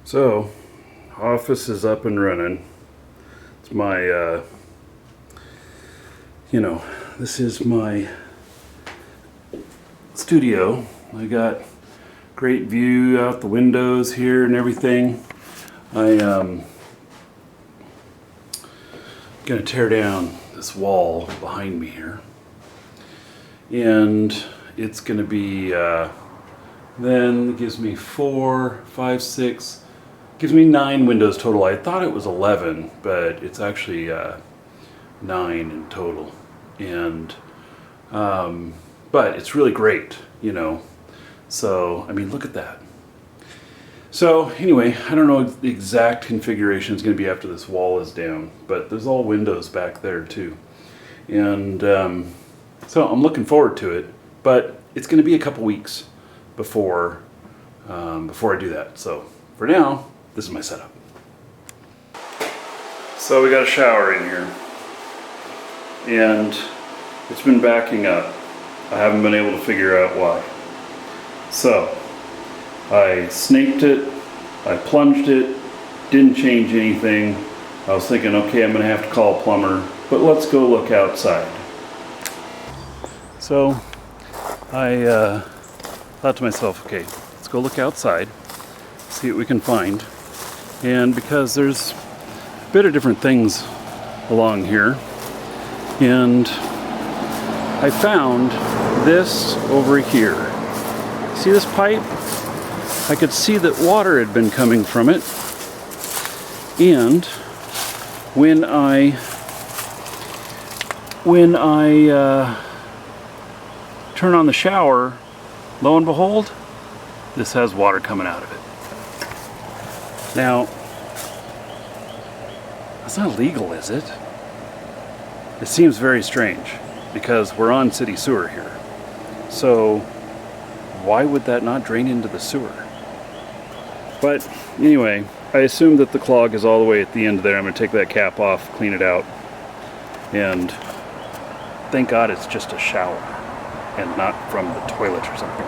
So, office is up and running. It's my, this is my studio. I got great view out the windows here and everything. I'm gonna tear down this wall behind me here. And it's gonna be, then it gives me 4, 5, 6, gives me 9 windows total. I thought it was 11, but it's actually 9 in total. And but it's really great, So I mean, look at that. So anyway, I don't know what the exact configuration is going to be after this wall is down, but there's all windows back there too. And so I'm looking forward to it, but it's going to be a couple weeks before I do that. So for now, this is my setup. So we got a shower in here, and it's been backing up. I haven't been able to figure out why. So I snaked it, I plunged it, didn't change anything. I was thinking, okay, I'm gonna have to call a plumber, but let's go look outside. So I thought to myself, okay, let's go look outside, see what we can find. And because there's a bit of different things along here, and I found this over here. See this pipe? I could see that water had been coming from it, and when I turn on the shower, lo and behold, this has water coming out of it. Now, that's not illegal, is it? It seems very strange because we're on city sewer here. So why would that not drain into the sewer? But anyway, I assume that the clog is all the way at the end there. I'm going to take that cap off, clean it out, and thank God it's just a shower and not from the toilet or something.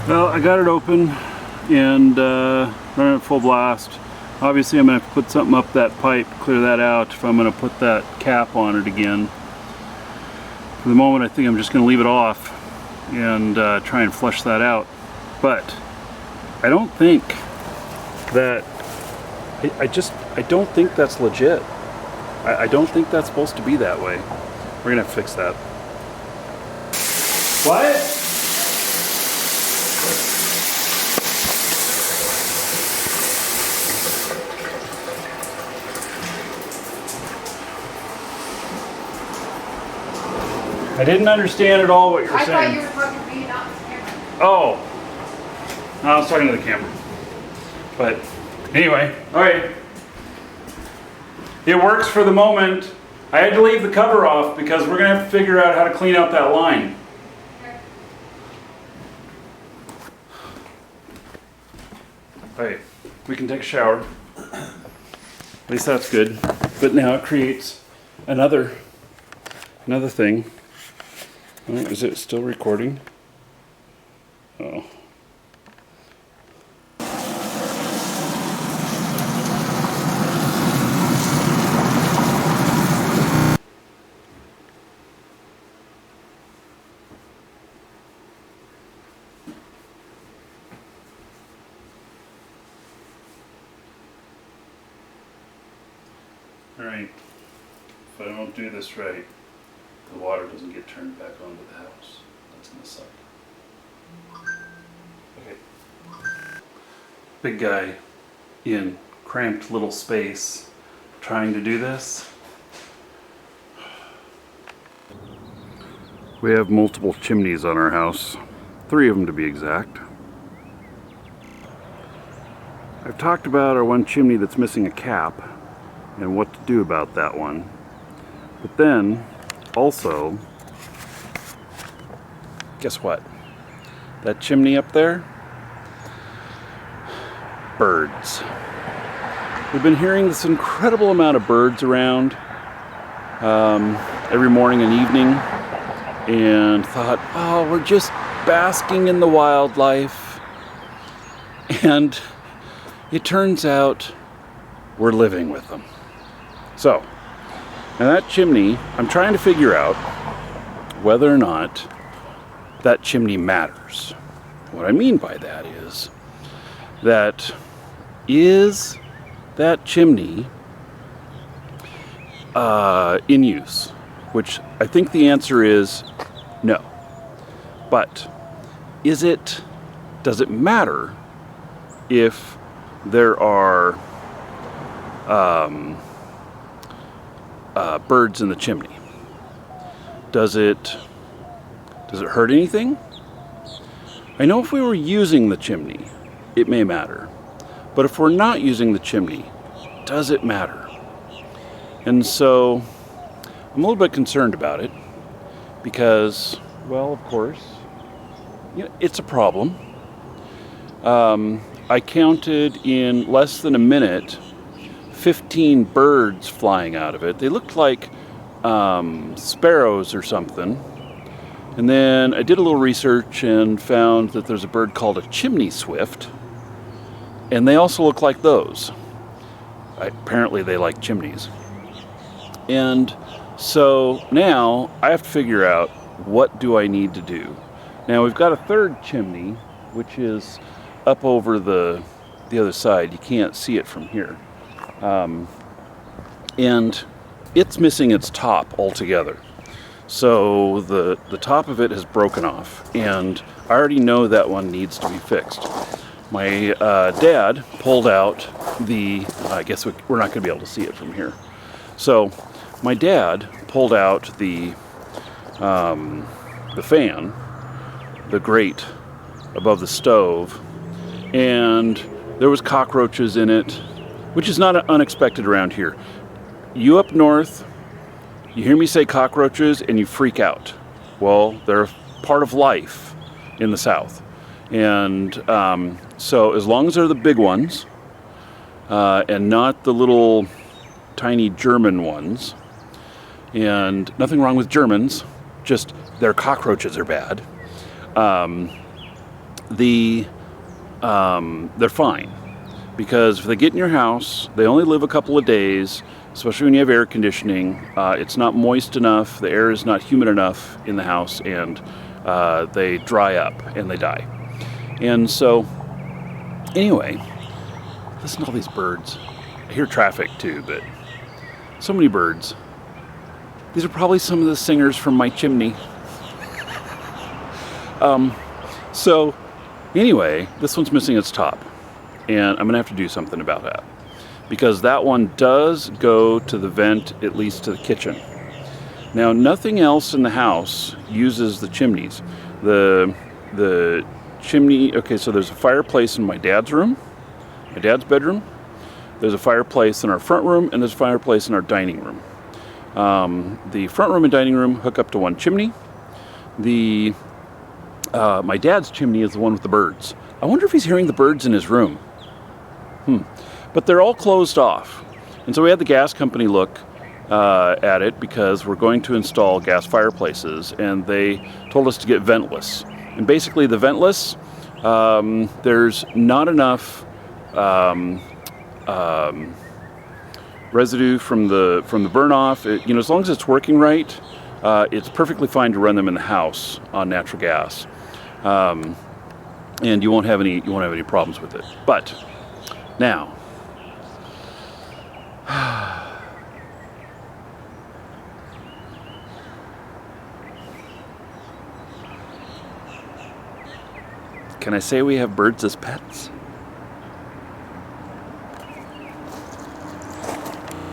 Well, I got it open and running at full blast. Obviously I'm going to have to put something up that pipe, clear that out if I'm going to put that cap on it again. For the moment I think I'm just going to leave it off and try and flush that out. But I don't think that, I don't think that's legit. I don't think that's supposed to be that way. We're going to have to fix that. What? I didn't understand at all what you were saying. I thought you were talking to me, not the camera. Oh, no, I was talking to the camera. But anyway, all right. It works for the moment. I had to leave the cover off because we're going to have to figure out how to clean out that line. All right, we can take a shower. At least that's good. But now it creates another thing. Is it still recording? Oh. All right. If I don't do this right, the water doesn't get turned back onto the house. That's gonna suck. Okay. Big guy in cramped little space trying to do this. We have multiple chimneys on our house, 3 of them to be exact. I've talked about our one chimney that's missing a cap and what to do about that one. But then also, guess what? That chimney up there? Birds. We've been hearing this incredible amount of birds around every morning and evening, and thought, oh, we're just basking in the wildlife. And It turns out we're living with them. So, now that chimney, I'm trying to figure out whether or not that chimney matters. What I mean by that is that chimney in use? Which I think the answer is no. But does it matter if there are birds in the chimney? Does it hurt anything? I know if we were using the chimney, it may matter. But if we're not using the chimney, does it matter? And so I'm a little bit concerned about it because, well, of course, it's a problem. I counted in less than a minute 15 birds flying out of it. They looked like sparrows or something. And then I did a little research and found that there's a bird called a chimney swift. And they also look like those. Apparently they like chimneys. And so now I have to figure out, what do I need to do? Now we've got a third chimney, which is up over the other side. You can't see it from here. And it's missing its top altogether. So the top of it has broken off, and I already know that one needs to be fixed. My dad pulled out I guess we're not going to be able to see it from here. So my dad pulled out the fan, the grate above the stove, and there was cockroaches in it, which is not unexpected around here. You up north, you hear me say cockroaches and you freak out. Well, they're part of life in the South. And so as long as they're the big ones and not the little tiny German ones, and nothing wrong with Germans, just their cockroaches are bad, they're fine. Because if they get in your house, they only live a couple of days, especially when you have air conditioning. It's not moist enough, the air is not humid enough in the house, and they dry up and they die. And so, anyway, listen to all these birds. I hear traffic too, but so many birds. These are probably some of the singers from my chimney. So, anyway, this one's missing its top. And I'm going to have to do something about that. Because that one does go to the vent, at least to the kitchen. Now, nothing else in the house uses the chimneys. The chimney, okay, so there's a fireplace in my dad's room, my dad's bedroom. There's a fireplace in our front room, and there's a fireplace in our dining room. The front room and dining room hook up to one chimney. My dad's chimney is the one with the birds. I wonder if he's hearing the birds in his room. But they're all closed off. And so we had the gas company look at it because we're going to install gas fireplaces, and they told us to get ventless. And basically the ventless, there's not enough residue from the burn off. As long as it's working right, it's perfectly fine to run them in the house on natural gas. And you won't have any problems with it. But now, can I say we have birds as pets?